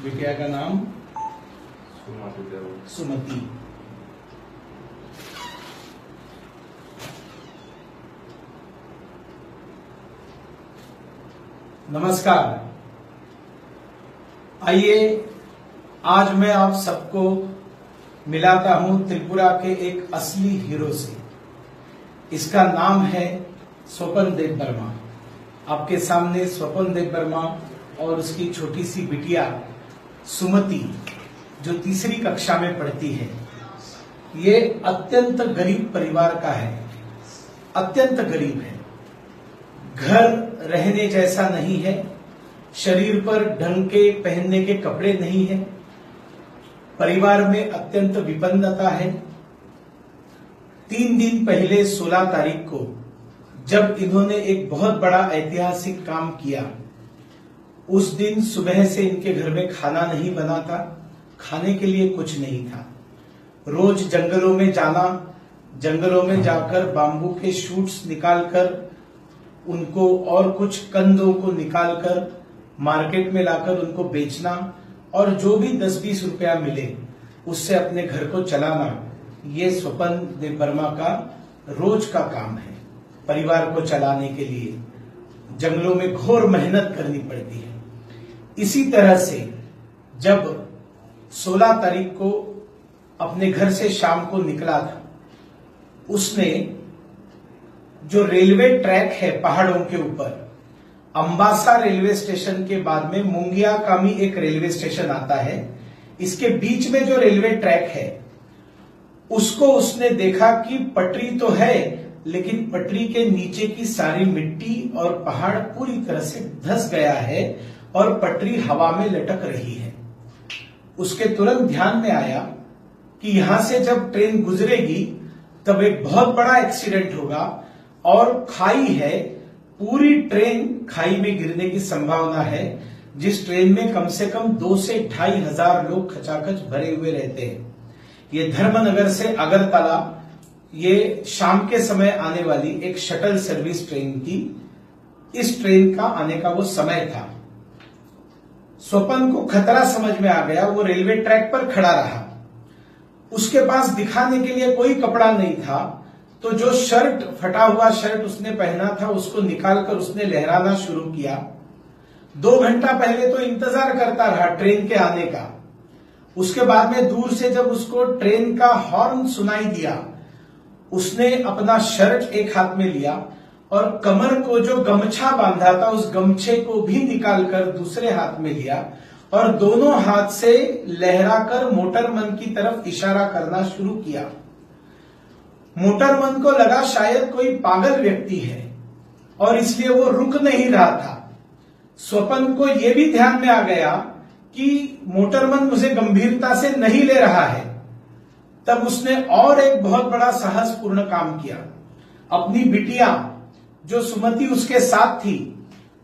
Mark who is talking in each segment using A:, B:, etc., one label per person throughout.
A: बिटिया का नाम सुमति। नमस्कार। आइए आज मैं आप सबको मिलाता हूं त्रिपुरा के एक असली हीरो से। इसका नाम है स्वपन देव वर्मा। आपके सामने स्वपन देव वर्मा और उसकी छोटी सी बिटिया सुमति, जो तीसरी कक्षा में पढ़ती है। ये अत्यंत गरीब परिवार का है, अत्यंत गरीब है। घर रहने जैसा नहीं है, शरीर पर ढंग के पहनने के कपड़े नहीं है, परिवार में अत्यंत विपन्नता है। 3 दिन पहले 16 तारीख को जब इन्होंने एक बहुत बड़ा ऐतिहासिक काम किया, उस दिन सुबह से इनके घर में खाना नहीं बना था, खाने के लिए कुछ नहीं था। रोज जंगलों में जाना, जंगलों में जाकर बाम्बू के शूट्स निकालकर उनको और कुछ कंदों को निकालकर मार्केट में लाकर उनको बेचना और जो भी 10-20 रुपया मिले उससे अपने घर को चलाना, ये स्वपन देव वर्मा का रोज का काम है। परिवार को चलाने के लिए जंगलों में घोर मेहनत करनी पड़ती है। इसी तरह से जब 16 तारीख को अपने घर से शाम को निकला था, उसने जो रेलवे ट्रैक है पहाड़ों के ऊपर, अंबासा रेलवे स्टेशन के बाद में मुंगियाकामी एक रेलवे स्टेशन आता है, इसके बीच में जो रेलवे ट्रैक है उसको उसने देखा कि पटरी तो है, लेकिन पटरी के नीचे की सारी मिट्टी और पहाड़ पूरी तरह से धंस गया है और पटरी हवा में लटक रही है। उसके तुरंत ध्यान में आया कि यहां से जब ट्रेन गुजरेगी तब एक बहुत बड़ा एक्सीडेंट होगा और खाई है, पूरी ट्रेन खाई में गिरने की संभावना है, जिस ट्रेन में कम से कम 2 से 2.5 हजार लोग खचाखच भरे हुए रहते हैं। ये धर्मनगर से अगरतला ये शाम के समय आने वाली एक शटल सर्विस ट्रेन थी। इस ट्रेन का आने का वो समय था। स्वपन को खतरा समझ में आ गया। वो रेलवे ट्रैक पर खड़ा रहा। उसके पास दिखाने के लिए कोई कपड़ा नहीं था, तो जो शर्ट, फटा हुआ शर्ट उसने पहना था, उसको निकालकर उसने लहराना शुरू किया। 2 घंटा पहले तो इंतजार करता रहा ट्रेन के आने का। उसके बाद में दूर से जब उसको ट्रेन का हॉर्न सुनाई दिया, उसने अपना शर्ट एक हाथ में लिया और कमर को जो गमछा बांधा था उस गमछे को भी निकालकर दूसरे हाथ में लिया और दोनों हाथ से लहराकर मोटरमन की तरफ इशारा करना शुरू किया। मोटरमन को लगा शायद कोई पागल व्यक्ति है और इसलिए वो रुक नहीं रहा था। स्वपन को यह भी ध्यान में आ गया कि मोटरमन मुझे गंभीरता से नहीं ले रहा है। तब उसने और एक बहुत बड़ा साहसपूर्ण काम किया। अपनी बिटिया जो सुमति उसके साथ थी,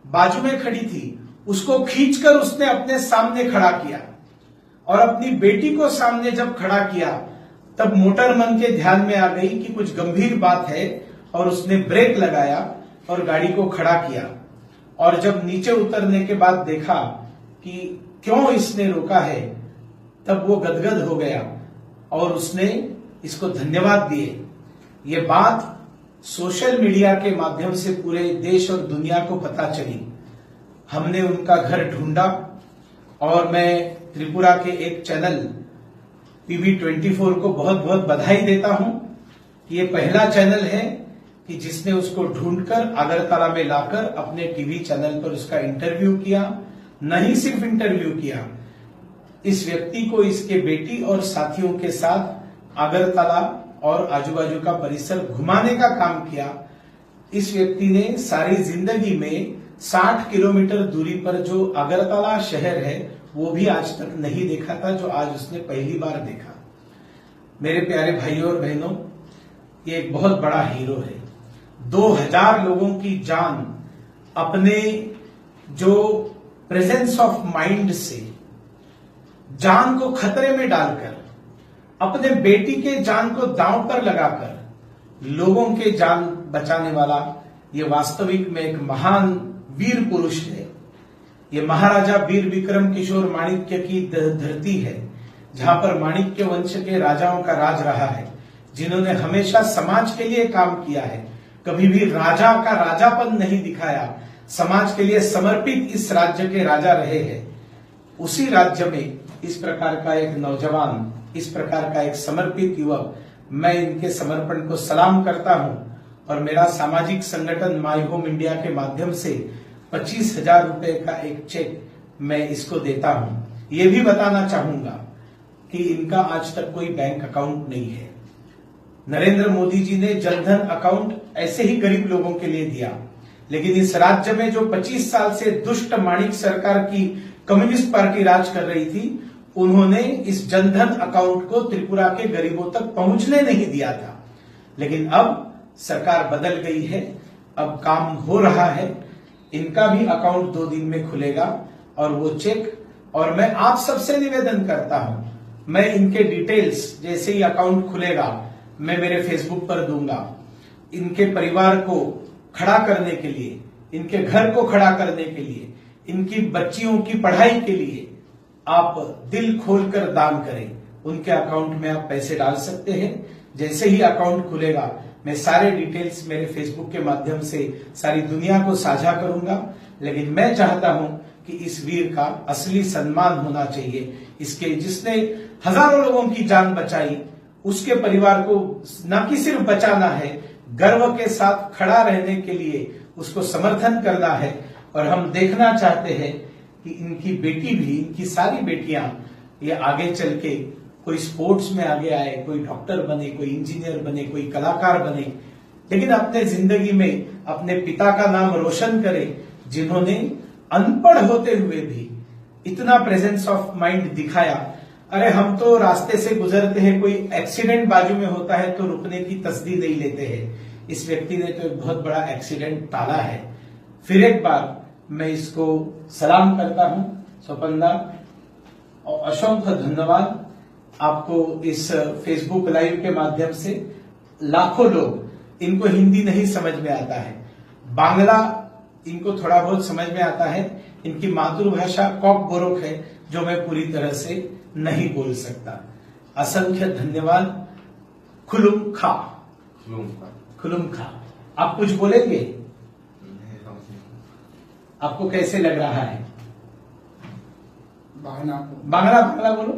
A: बाजू में खड़ी थी, उसको खींचकर उसने अपने सामने खड़ा किया और अपनी बेटी को सामने जब खड़ा किया तब मोटरमन के ध्यान में आ गई कि कुछ गंभीर बात है और उसने ब्रेक लगाया और गाड़ी को खड़ा किया। और जब नीचे उतरने के बाद देखा कि क्यों इसने रोका है, तब वो गदगद हो गया और उसने इसको धन्यवाद दिए। ये बात सोशल मीडिया के माध्यम से पूरे देश और दुनिया को पता चली। हमने उनका घर ढूंढा और मैं त्रिपुरा के एक चैनल PV24 को बहुत बहुत बधाई देता हूं कि ये पहला चैनल है कि जिसने उसको ढूंढकर अगरतला में लाकर अपने टीवी चैनल पर उसका इंटरव्यू किया। नहीं सिर्फ इंटरव्यू किया, इस व्यक्ति को इसके बेटी और साथियों के साथ अगरतला और आजू बाजू का परिसर घुमाने का काम किया। इस व्यक्ति ने सारी जिंदगी में 60 किलोमीटर दूरी पर जो अगरतला शहर है वो भी आज तक नहीं देखा था, जो आज उसने पहली बार देखा। मेरे प्यारे भाइयों और बहनों, ये एक बहुत बड़ा हीरो है। 2000 लोगों की जान अपने जो प्रेजेंस ऑफ माइंड से जान को खतरे में डालकर, अपने बेटी के जान को दांव पर लगाकर लोगों के जान बचाने वाला ये वास्तविक में एक महान वीर पुरुष है। ये महाराजा वीर विक्रम किशोर माणिक्य की धरती है, जहां पर माणिक्य वंश के राजाओं का राज रहा है, जिन्होंने हमेशा समाज के लिए काम किया है, कभी भी राजा का राजापन नहीं दिखाया, समाज के लिए समर्पित इस राज्य के राजा रहे हैं। उसी राज्य में इस प्रकार का एक नौजवान, इस प्रकार का एक समर्पित युवक, मैं इनके समर्पण को सलाम करता हूं और मेरा सामाजिक संगठन माई होम इंडिया के माध्यम से 25,000 रुपए का एक चेक मैं इसको देता हूं। ये भी बताना चाहूंगा कि इनका आज तक कोई बैंक अकाउंट नहीं है। नरेंद्र मोदी जी ने जनधन अकाउंट ऐसे ही गरीब लोगों के लिए दिया, लेकिन इस राज्य में जो 25 साल से दुष्ट माणिक सरकार की कम्युनिस्ट पार्टी राज कर रही थी, उन्होंने इस जनधन अकाउंट को त्रिपुरा के गरीबों तक पहुंचने नहीं दिया था। लेकिन अब सरकार बदल गई है, अब काम हो रहा है, इनका भी अकाउंट 2 दिन में खुलेगा और वो चेक, और मैं आप सबसे निवेदन करता हूं, मैं इनके डिटेल्स जैसे ही अकाउंट खुलेगा मैं मेरे फेसबुक पर दूंगा। इनके परिवार को खड़ा करने के लिए, इनके घर को खड़ा करने के लिए, इनकी बच्चियों की पढ़ाई के लिए आप दिल खोलकर दान करें। उनके अकाउंट में आप पैसे डाल सकते हैं। जैसे ही अकाउंट खुलेगा मैं सारे डिटेल्स मेरे फेसबुक के माध्यम से सारी दुनिया को साझा करूंगा। लेकिन मैं चाहता हूं कि इस वीर का असली सम्मान होना चाहिए। इसके जिसने हजारों लोगों की जान बचाई, उसके परिवार को न कि सिर्फ बचाना है, गर्व के साथ खड़ा रहने के लिए उसको समर्थन करना है। और हम देखना चाहते हैं कि इनकी बेटी भी, इनकी सारी बेटियां ये आगे चल के कोई स्पोर्ट्स में आगे आए, कोई डॉक्टर बने, कोई इंजीनियर बने, कोई कलाकार बने, लेकिन अपने जिंदगी में अपने पिता का नाम रोशन करे, जिन्होंने अनपढ़ होते हुए भी इतना प्रेजेंस ऑफ माइंड दिखाया। अरे हम तो रास्ते से गुजरते हैं, कोई एक्सीडेंट बाजू में होता है तो रुकने की तसदी नहीं लेते हैं। इस व्यक्ति ने तो एक बहुत बड़ा एक्सीडेंट टाला है। फिर एक बार मैं इसको सलाम करता हूं। स्वपंदा और असंख्य धन्यवाद आपको। इस फेसबुक लाइव के माध्यम से लाखों लोग, इनको हिंदी नहीं समझ में आता है, बांग्ला इनको थोड़ा बहुत समझ में आता है, इनकी मातृभाषा कॉक बोरोक है जो मैं पूरी तरह से नहीं बोल सकता। असंख्य धन्यवाद। खुलुम खा। खुलुम खा। आप कुछ बोलेंगे? आपको कैसे लग रहा है? बांग्ला बोलो।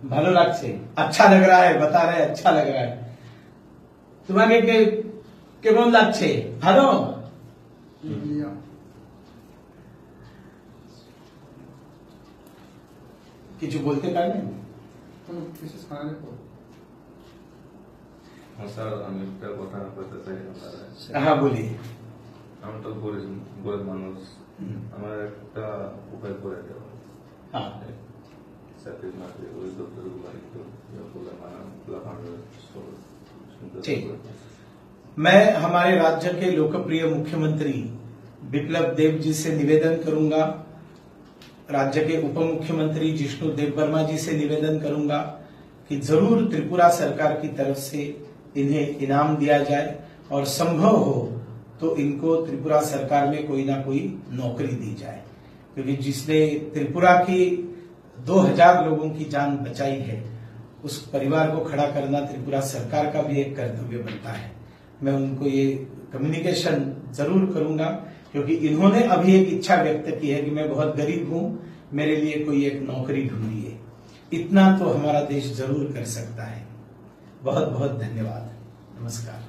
A: ভালো লাগছে, अच्छा लग रहा है, बता रहे अच्छा लग रहा है। তোমাকে কেমন লাগছে? ভালো? কিছু বলতে পারবেন?
B: স্যার আমি একটা কথা বলতে চাই।
A: হ্যাঁ বলি।
B: আমি তো গরিব মানুষ, আমার একটা উপায় করে দেওয়া।
A: হ্যাঁ
B: চাকরির মাঠে ওই দপ্তরগুলো একটু
A: ठीक। मैं हमारे राज्य के लोकप्रिय मुख्यमंत्री बिप्लब देब जी से निवेदन करूंगा, राज्य के उप मुख्यमंत्री जिष्णु देबबर्मा जी से निवेदन करूंगा कि जरूर त्रिपुरा सरकार की तरफ से इन्हें इनाम दिया जाए और संभव हो तो इनको त्रिपुरा सरकार में कोई ना कोई नौकरी दी जाए, क्योंकि जिसने त्रिपुरा की 2000 लोगों की जान बचाई है, उस परिवार को खड़ा करना त्रिपुरा सरकार का भी एक कर्तव्य बनता है। मैं उनको ये कम्युनिकेशन जरूर करूंगा, क्योंकि इन्होंने अभी एक इच्छा व्यक्त की है कि मैं बहुत गरीब हूं, मेरे लिए कोई एक नौकरी ढूंढिए। इतना तो हमारा देश जरूर कर सकता है। बहुत बहुत धन्यवाद। नमस्कार।